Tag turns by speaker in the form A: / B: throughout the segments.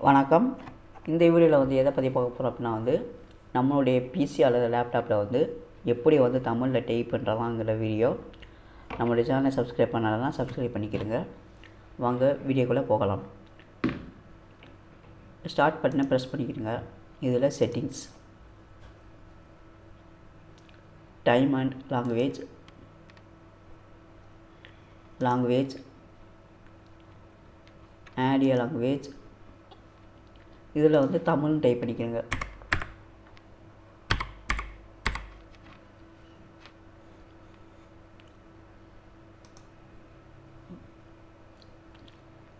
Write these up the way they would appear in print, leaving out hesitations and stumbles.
A: வணக்கம். இந்த வீடியோவில் வந்து எதை பற்றி பார்க்க போகிறோம் அப்படின்னா நம்மளுடைய பிசி அல்லது லேப்டாப்பில் எப்படி தமிழில் டைப் பண்ணுறதாங்கிற வீடியோ. நம்மளுடைய சேனலை சப்ஸ்கிரைப் பண்ணாலன்னா சப்ஸ்கிரைப் பண்ணிக்கிறங்க. வாங்க வீடியோக்குள்ளே போகலாம். ஸ்டார்ட் பட்டனை ப்ரெஸ் பண்ணிக்கிறங்க. இதில் settings, time and language, add a language. இதில் தமிழ்னு டைப் பண்ணிக்கிறங்க.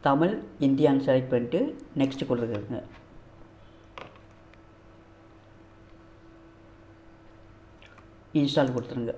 A: தமிழ் இந்தியான்னு செலக்ட் பண்ணிட்டு நெக்ஸ்ட் கொடுத்துருங்க. இன்ஸ்டால் கொடுத்துருங்க.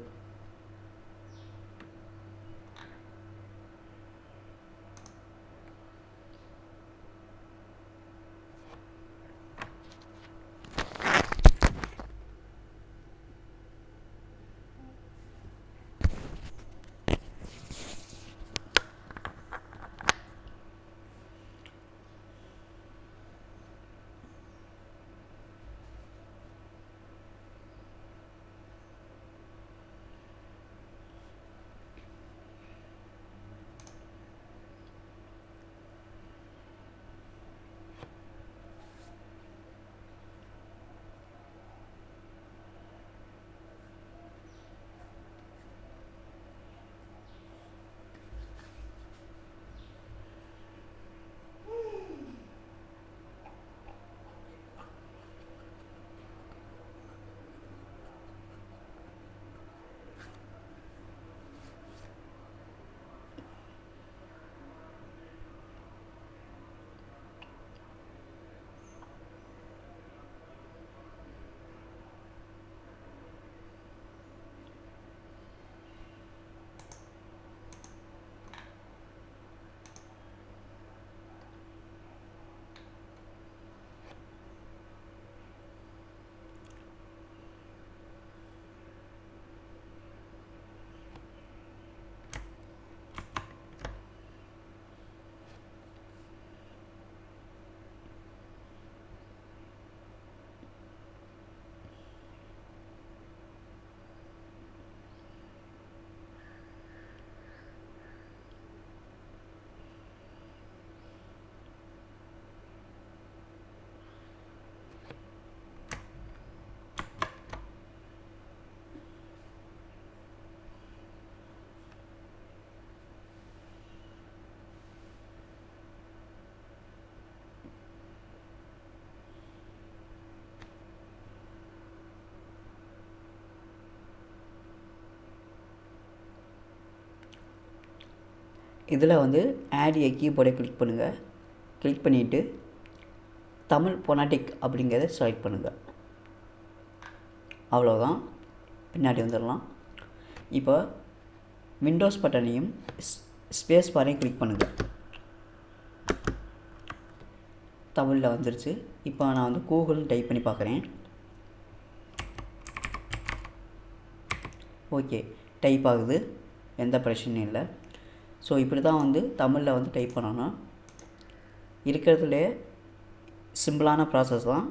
A: இதில் ஆட் ஏ கீபோர்டை கிளிக் பண்ணுங்கள். கிளிக் பண்ணிவிட்டு தமிழ் பொனாட்டிக் அப்படிங்கிறத செலக்ட் பண்ணுங்கள். அவ்வளோதான், பின்னாடி வந்துடலாம். இப்போ விண்டோஸ் பட்டனையும் ஸ்பேஸ் பாரையும் கிளிக் பண்ணுங்கள். தமிழில் வந்துருச்சு. இப்போ நான் கூகுள்னு டைப் பண்ணி பார்க்குறேன். ஓகே, டைப் ஆகுது, எந்த பிரச்சனையும் இல்லை. ஸோ இப்படி தான் தமிழில் டைப் பண்ணணும். இருக்கிறதுலே சிம்பிளான ப்ராசஸ் தான்.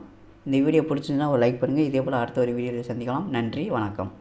A: இந்த வீடியோ பிடிச்சிருந்தா ஒரு லைக் பண்ணுங்கள். இதே போல் அடுத்த ஒரு வீடியோவில் சந்திக்கலாம். நன்றி, வணக்கம்.